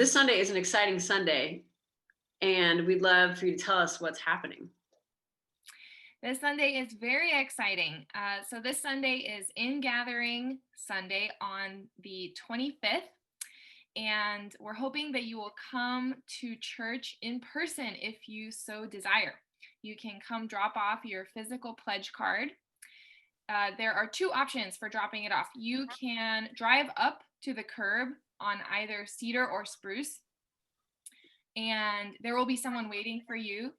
this Sunday is an exciting Sunday, and we'd love for you to tell us what's happening. This Sunday is very exciting. So this Sunday is In Gathering Sunday on the 25th. And we're hoping that you will come to church in person if you so desire. You can come drop off your physical pledge card. There are two options for dropping it off. You can drive up to the curb on either Cedar or Spruce, and there will be someone waiting for you.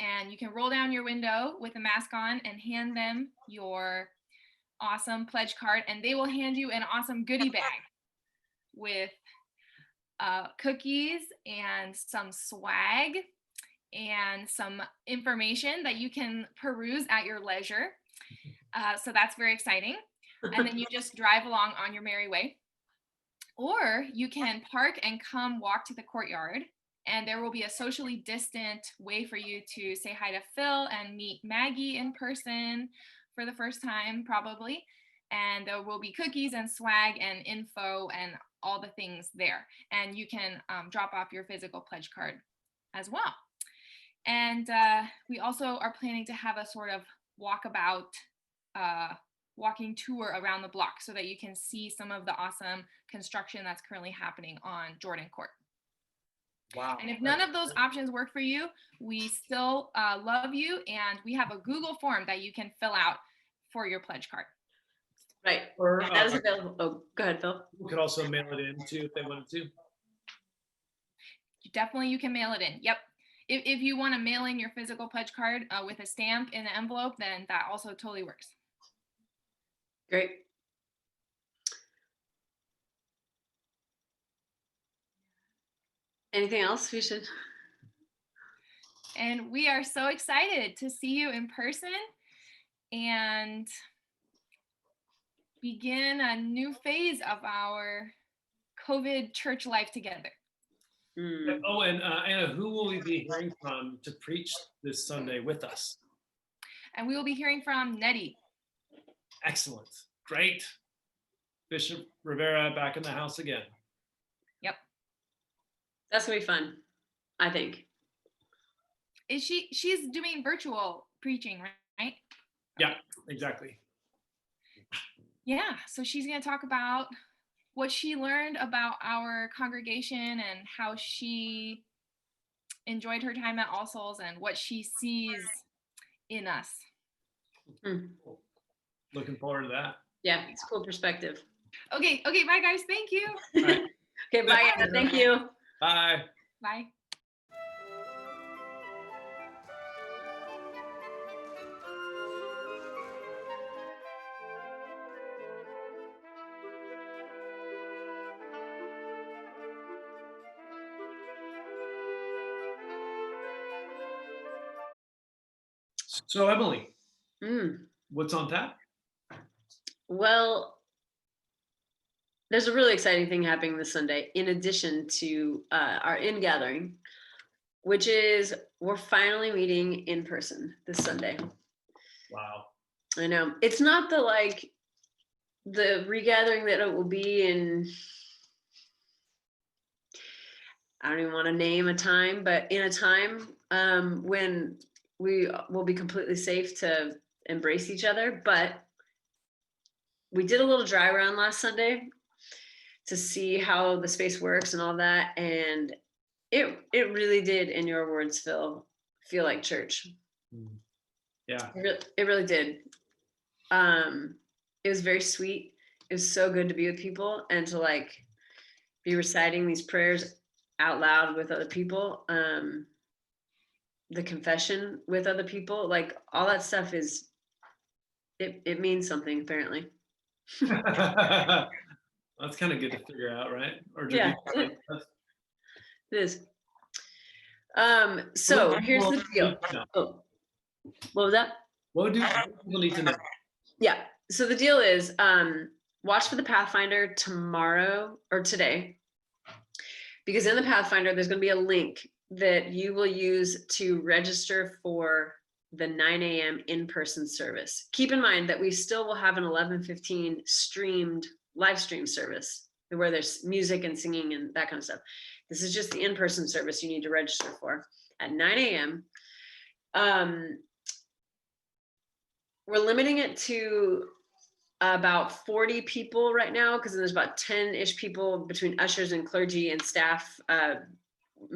And you can roll down your window with a mask on and hand them your awesome pledge card, and they will hand you an awesome goodie bag with cookies and some swag and some information that you can peruse at your leisure. So that's very exciting. And then you just drive along on your merry way. Or you can park and come walk to the courtyard, and there will be a socially distant way for you to say hi to Phil and meet Maggie in person for the first time, probably. And there will be cookies and swag and info and all the things there. And you can drop off your physical pledge card as well. And we also are planning to have a sort of walkabout, walking tour around the block so that you can see some of the awesome construction that's currently happening on Jordan Court. Wow. And if none of those options work for you, we still love you, and we have a Google form that you can fill out for your pledge card. Right. Or that is available. Oh, go ahead, Phil. we could also mail it in too if they wanted to. Definitely, you can mail it in. Yep. If you want to mail in your physical pledge card with a stamp in the envelope, then that also totally works. Great. Anything else we should? And we are so excited to see you in person and begin a new phase of our COVID church life together. Oh, and Anna, who will we be hearing from to preach this Sunday with us? And we will be hearing from Nettie. Excellent. Great. Bishop Rivera back in the house again. Yep. That's gonna be fun, I think. She's doing virtual preaching, right? Yeah, exactly. Yeah, so she's going to talk about what she learned about our congregation and how she enjoyed her time at All Souls and what she sees in us. Looking forward to that. Yeah, it's a cool perspective. Okay, bye guys. Thank you. Right. Okay, bye. Anna. Thank you. Bye. Bye. So Emily, Mm. what's on tap? Well, there's a really exciting thing happening this Sunday, in addition to our in gathering, which is we're finally meeting in person this Sunday. Wow. I know it's not the regathering that it will be in. I don't even want to name a time, but in a time when we will be completely safe to embrace each other. But we did a little dry run last Sunday to see how the space works and all that. And it really did, in your words, Phil, feel like church. Yeah. It really did. It was very sweet. It was so good to be with people and to be reciting these prayers out loud with other people. The confession with other people, all that stuff it means something apparently. That's kind of good to figure out, right? Or Yeah, it is. So here's the deal. Oh, what was that? What do people need to know? Yeah. So the deal is, watch for the Pathfinder tomorrow or today, because in the Pathfinder, there's going to be a link that you will use to register for the 9 a.m. in-person service. Keep in mind that we still will have an 11:15 live stream service where there's music and singing and that kind of stuff. This is just the in-person service you need to register for at 9 a.m. We're limiting it to about 40 people right now, because there's about 10-ish people between ushers and clergy and staff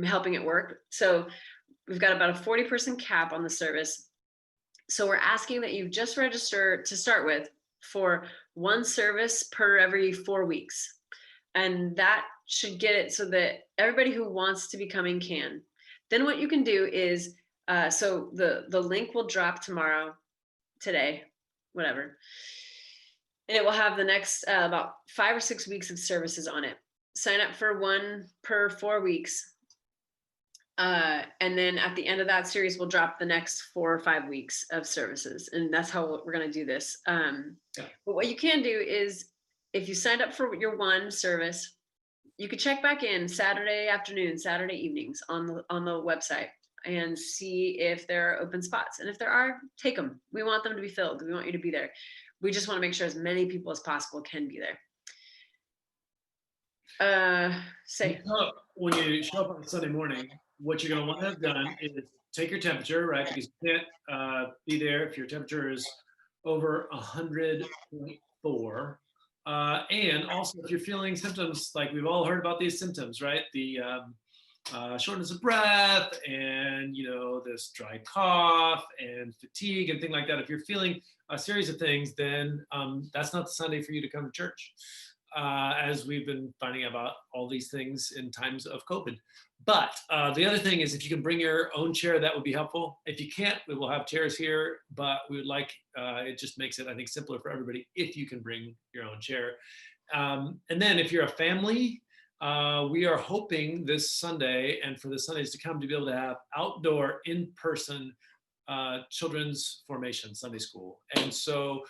helping at work. So we've got about a 40-person cap on the service. So we're asking that you just register to start with for one service per every 4 weeks. And that should get it so that everybody who wants to be coming can. Then what you can do is, so the link will drop today, whatever. And it will have the next about 5 or 6 weeks of services on it. Sign up for one per 4 weeks. And then at the end of that series, we'll drop the next 4 or 5 weeks of services. And that's how we're going to do this. But what you can do is, if you signed up for your one service, you could check back in Saturday afternoon, Saturday evenings on the website and see if there are open spots. And if there are, take them. We want them to be filled. We want you to be there. We just want to make sure as many people as possible can be there. When you show up on Sunday morning, what you're going to want to have done is take your temperature, right? Because you can't be there if your temperature is over 100.4. And also, if you're feeling symptoms, like we've all heard about these symptoms, right? The shortness of breath, and this dry cough and fatigue and things like that. If you're feeling a series of things, then that's not the Sunday for you to come to church. As we've been finding about all these things in times of COVID. But the other thing is, if you can bring your own chair, that would be helpful. If you can't, we will have chairs here, but we would like, it just makes it, I think, simpler for everybody if you can bring your own chair. And then if you're a family, we are hoping this Sunday and for the Sundays to come to be able to have outdoor in-person children's formation Sunday school. And so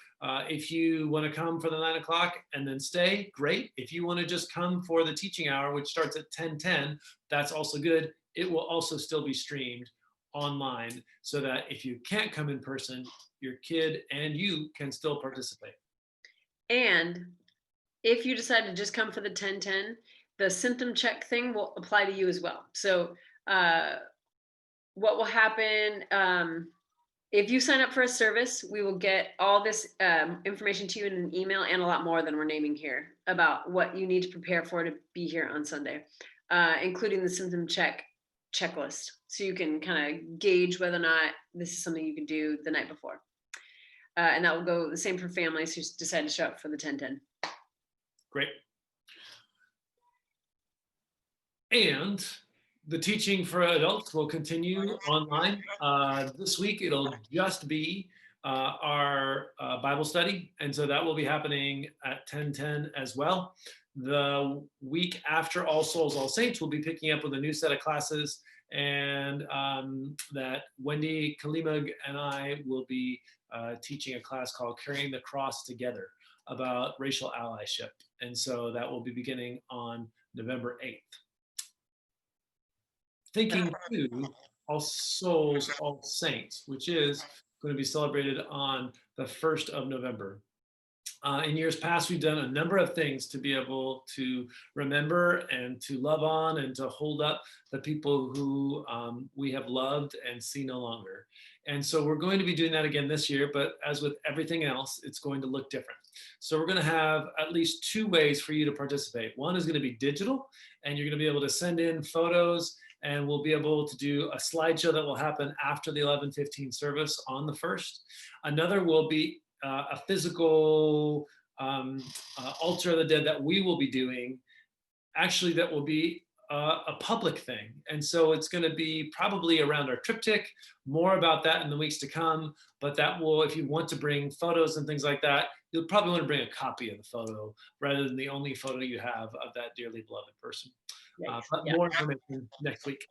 if you want to come for the 9 o'clock and then stay, great. If you want to just come for the teaching hour, which starts at 10:10, that's also good. It will also still be streamed online, so that if you can't come in person, your kid and you can still participate. And if you decide to just come for the 10:10, the symptom check thing will apply to you as well. So what will happen, if you sign up for a service, we will get all this information to you in an email, and a lot more than we're naming here, about what you need to prepare for to be here on Sunday, including the symptom checklist. So you can kind of gauge whether or not this is something you can do the night before. And that will go the same for families who decide to show up for the 10:10. Great. And the teaching for adults will continue online. This week, it'll just be our Bible study. And so that will be happening at 10:10 as well. The week after All Souls, All Saints, we'll be picking up with a new set of classes. And that Wendy Kalimag and I will be teaching a class called Carrying the Cross Together, about racial allyship. And so that will be beginning on November 8th. Thinking to All Souls, All Saints, which is going to be celebrated on the 1st of November. In years past, we've done a number of things to be able to remember and to love on and to hold up the people who we have loved and see no longer. And so we're going to be doing that again this year, but as with everything else, it's going to look different. So we're going to have at least 2 ways for you to participate. One is going to be digital, and you're going to be able to send in photos, and we'll be able to do a slideshow that will happen after the 11:15 service on the 1st. Another will be a physical altar of the dead that we will be doing. Actually, that will be a public thing. And so it's going to be probably around our triptych, more about that in the weeks to come. But that will, if you want to bring photos and things like that, you'll probably want to bring a copy of the photo rather than the only photo you have of that dearly beloved person. But more information next week.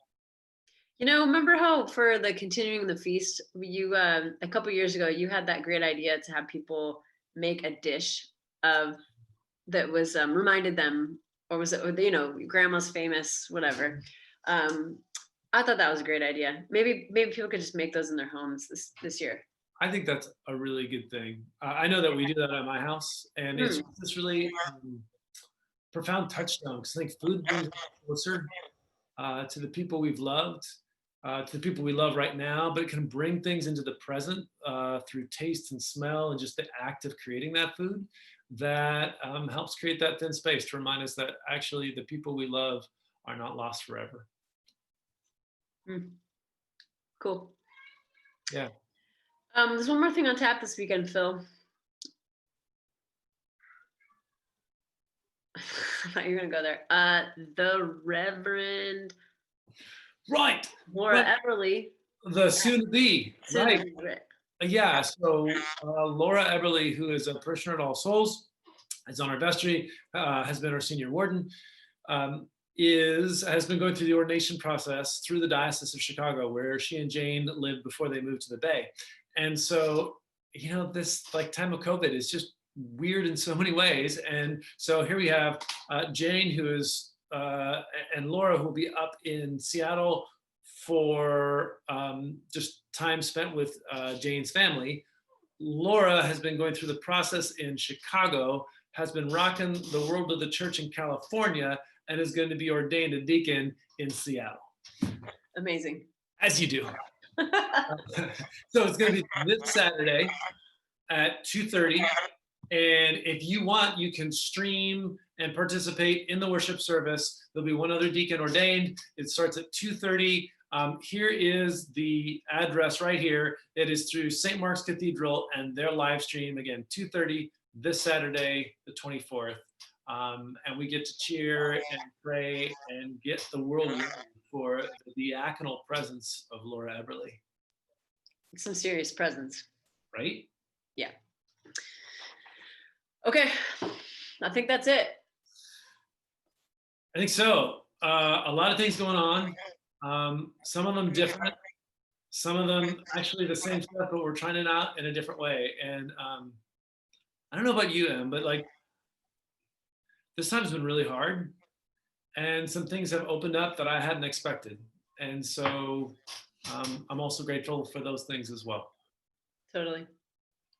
Remember how for the continuing the feast, you a couple years ago, you had that great idea to have people make a dish that was reminded them, or was it, grandma's famous, whatever. I thought that was a great idea. Maybe people could just make those in their homes this year. I think that's a really good thing. I know that we do that at my house, and it's this really profound touchstone, because I think food brings us closer. to the people we've loved, to the people we love right now, but it can bring things into the present through taste and smell and just the act of creating that food that helps create that thin space to remind us that actually the people we love are not lost forever. Cool. Yeah. There's one more thing on tap this weekend, Phil. I thought you were gonna go there. The Reverend Right. Laura Right. Everly. The soon to be. Right. Yeah. So Laura Eberly, who is a parishioner at All Souls, is on our vestry, has been our senior warden, has been going through the ordination process through the Diocese of Chicago, where she and Jane lived before they moved to the Bay. And so, this like time of COVID is just weird in so many ways. And so here we have Jane, who is, and Laura, who will be up in Seattle for just time spent with Jane's family. Laura has been going through the process in Chicago, has been rocking the world of the church in California, and is going to be ordained a deacon in Seattle. Amazing. As you do. So it's going to be this Saturday at 2:30. And if you want, you can stream and participate in the worship service. There'll be one other deacon ordained. It starts at 2:30. Here is the address right here. It is through St. Mark's Cathedral and their live stream, again, 2:30 this Saturday, the 24th. And we get to cheer and pray and get the world ready for the diaconal presence of Laura Eberly. Some serious presence. Right? Yeah. Okay. I think that's it. I think so. A lot of things going on. Some of them different. Some of them actually the same stuff, but we're trying it out in a different way. And I don't know about you, Em, but like this time's been really hard. And some things have opened up that I hadn't expected. And so I'm also grateful for those things as well. Totally.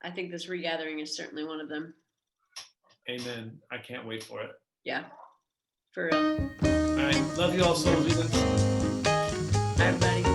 I think this regathering is certainly one of them. Amen. I can't wait for it. Yeah, for real. All right. Love you all so much. Bye, everybody.